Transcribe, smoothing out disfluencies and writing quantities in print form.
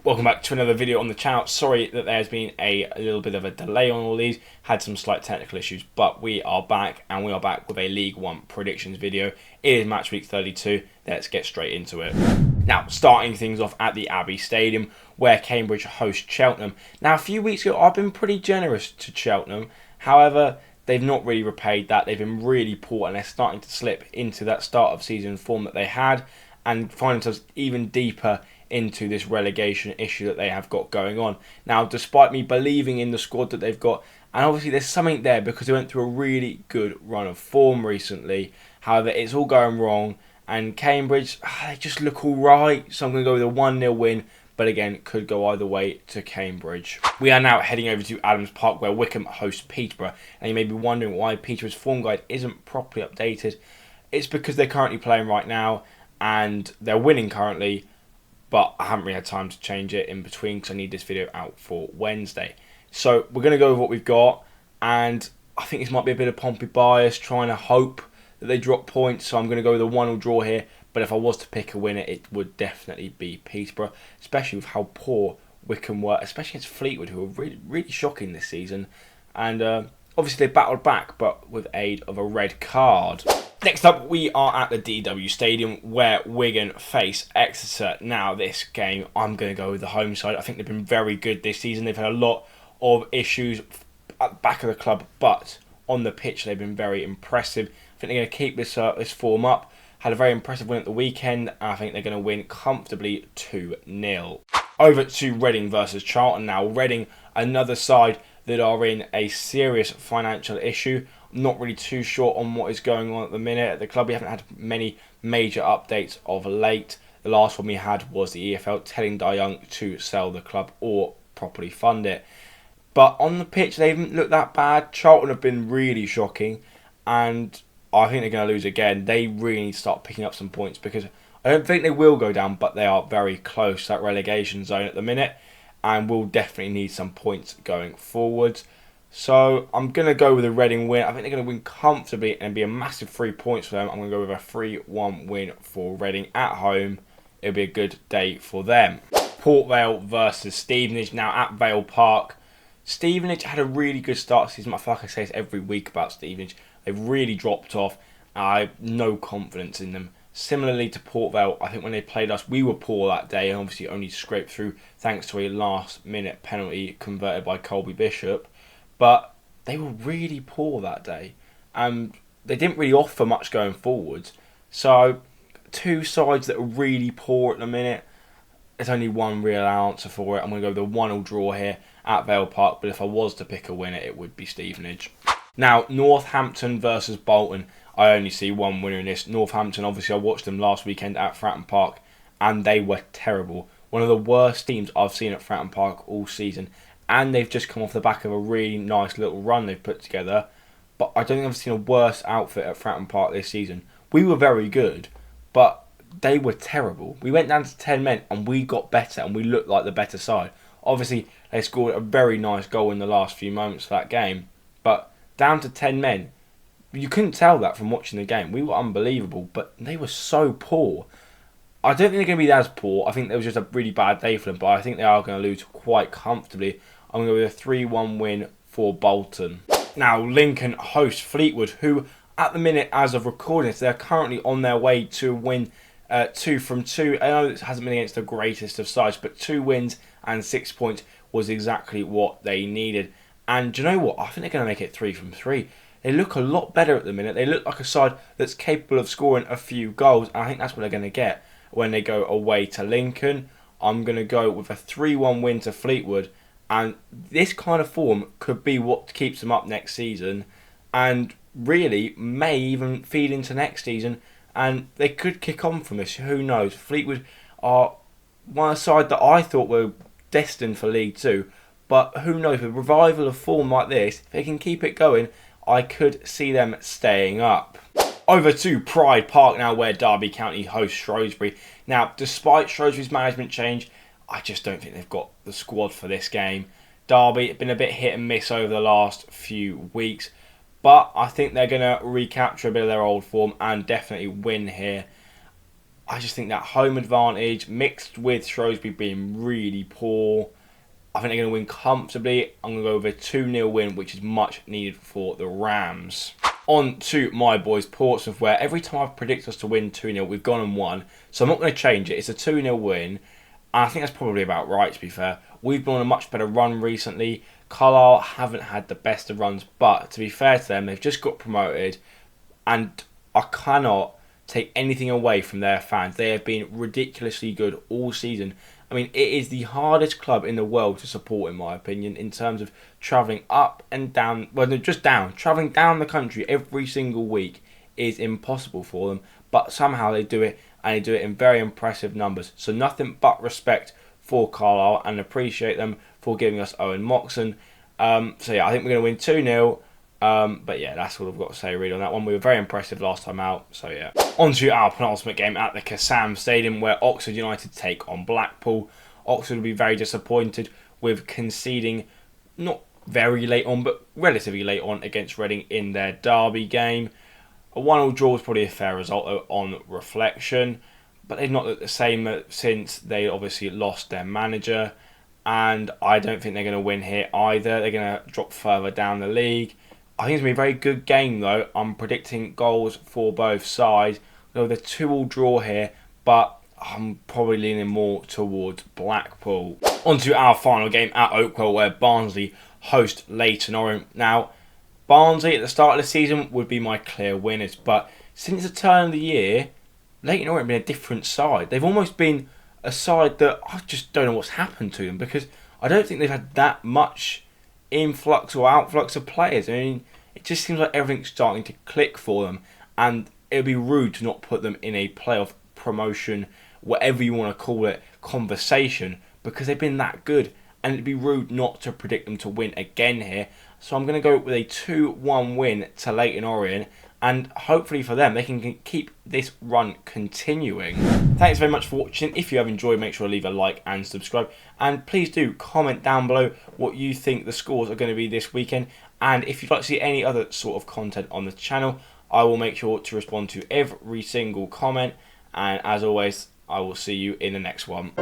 Welcome back to another video on the channel. Sorry that there's been a little bit of a delay on all these. Had some slight technical issues, but we are back, and we are back with a League One predictions video. It is match week 32. Let's get straight into it. Now, starting things off at the Abbey Stadium, where Cambridge host Cheltenham. Now, a few weeks ago, I've been pretty generous to Cheltenham. However, they've not really repaid that. They've been really poor, and they're starting to slip into that start of season form that they had, and find themselves even deeper into this relegation issue that they have got going on. Now, despite me believing in the squad that they've got, and obviously there's something there because they went through a really good run of form recently. However, it's all going wrong, and Cambridge, they just look alright, so I'm going to go with a 1-0 win, but again, could go either way to Cambridge. We are now heading over to Adams Park, where Wycombe hosts Peterborough, and you may be wondering why Peterborough's form guide isn't properly updated. It's because they're currently playing right now, and they're winning currently, but I haven't really had time to change it in between because I need this video out for Wednesday. So we're going to go with what we've got, and I think this might be a bit of Pompey bias, trying to hope that they drop points, so I'm going to go with a 1-1 draw here. But if I was to pick a winner, it would definitely be Peterborough, especially with how poor Wycombe were, especially against Fleetwood, who were really shocking this season. And obviously they battled back, but with aid of a red card. Next up, we are at the DW Stadium, where Wigan face Exeter. Now, this game, I'm going to go with the home side. I think they've been very good this season. They've had a lot of issues at the back of the club, but on the pitch, they've been very impressive. I think they're going to keep this form up. Had a very impressive win at the weekend, and I think they're going to win comfortably 2-0. Over to Reading versus Charlton now. Reading, another side that are in a serious financial issue. I'm not really too sure on what is going on at the minute at the club. We haven't had many major updates of late. The last one we had was the EFL telling Di Young to sell the club or properly fund it. But on the pitch, they haven't looked that bad. Charlton have been really shocking, and I think they're going to lose again. They really need to start picking up some points, because I don't think they will go down, but they are very close to that relegation zone at the minute, and will definitely need some points going forwards. So I'm going to go with a Reading win. I think they're going to win comfortably and be a massive 3 points for them. I'm going to go with a 3-1 win for Reading at home. It'll be a good day for them. Port Vale versus Stevenage. Now at Vale Park. Stevenage had a really good start to the season. I feel like I say this every week about Stevenage. They've really dropped off. I have no confidence in them. Similarly to Port Vale, I think when they played us, we were poor that day and obviously only scraped through thanks to a last-minute penalty converted by Colby Bishop. But they were really poor that day, and they didn't really offer much going forwards. So, two sides that are really poor at the minute. There's only one real answer for it. I'm going to go with a 1-1 draw here at Vale Park, but if I was to pick a winner, it would be Stevenage. Now, Northampton versus Bolton. I only see one winner in this. Northampton, obviously, I watched them last weekend at Fratton Park, and they were terrible. One of the worst teams I've seen at Fratton Park all season. And they've just come off the back of a really nice little run they've put together. But I don't think I've seen a worse outfit at Fratton Park this season. We were very good, but they were terrible. We went down to 10 men and we got better and we looked like the better side. Obviously, they scored a very nice goal in the last few moments of that game. But down to 10 men, you couldn't tell that from watching the game. We were unbelievable, but they were so poor. I don't think they're going to be as poor. I think it was just a really bad day for them, but I think they are going to lose quite comfortably. I'm going to go with a 3-1 win for Bolton. Now, Lincoln host Fleetwood, who at the minute, as of recording this, they're currently on their way to win 2 from 2. I know it hasn't been against the greatest of sides, but 2 wins and 6 points was exactly what they needed. And do you know what? I think they're going to make it 3 from 3. They look a lot better at the minute. They look like a side that's capable of scoring a few goals. And I think that's what they're going to get when they go away to Lincoln. I'm going to go with a 3-1 win to Fleetwood. And this kind of form could be what keeps them up next season, and really may even feed into next season, and they could kick on from this. Who knows? Fleetwood are one side that I thought were destined for League Two, but who knows? With a revival of form like this, if they can keep it going, I could see them staying up. Over to Pride Park now, where Derby County hosts Shrewsbury. Now, despite Shrewsbury's management change, I just don't think they've got the squad for this game. Derby have been a bit hit and miss over the last few weeks, but I think they're going to recapture a bit of their old form and definitely win here. I just think that home advantage mixed with Shrewsbury being really poor, I think they're going to win comfortably. I'm going to go with a 2-0 win, which is much needed for the Rams. On to my boys, Portsmouth, where every time I've predicted us to win 2-0, we've gone and won. So I'm not going to change it. It's a 2-0 win. And I think that's probably about right, to be fair. We've been on a much better run recently. Carlisle haven't had the best of runs, but to be fair to them, they've just got promoted. And I cannot take anything away from their fans. They have been ridiculously good all season. I mean, it is the hardest club in the world to support, in my opinion, in terms of travelling up and down. Well, no, just down. Travelling down the country every single week is impossible for them. But somehow they do it, and they do it in very impressive numbers. So nothing but respect for Carlisle, and appreciate them for giving us Owen Moxon. So yeah, I think we're going to win 2-0. But yeah, that's all I've got to say really on that one. We were very impressive last time out, so yeah. On to our penultimate game at the Kassam Stadium, where Oxford United take on Blackpool. Oxford will be very disappointed with conceding not very late on, but relatively late on against Reading in their derby game. A 1-1 draw is probably a fair result though, on reflection, but they've not looked the same since they obviously lost their manager, and I don't think they're going to win here either. They're going to drop further down the league. I think it's going to be a very good game though. I'm predicting goals for both sides. Though the 2-2 draw here, but I'm probably leaning more towards Blackpool. On to our final game at Oakwell, where Barnsley host Leyton Orient. Now, Barnsley at the start of the season would be my clear winners, but since the turn of the year, Leyton Orient have been a different side. They've almost been a side that I just don't know what's happened to them, because I don't think they've had that much influx or outflux of players. I mean, it just seems like everything's starting to click for them, and it would be rude to not put them in a playoff promotion, whatever you want to call it, conversation, because they've been that good, and it'd be rude not to predict them to win again here. So I'm going to go with a 2-1 win to Leyton Orient, and hopefully for them, they can keep this run continuing. Thanks very much for watching. If you have enjoyed, make sure to leave a like and subscribe. And please do comment down below what you think the scores are going to be this weekend. And if you'd like to see any other sort of content on the channel, I will make sure to respond to every single comment. And as always, I will see you in the next one.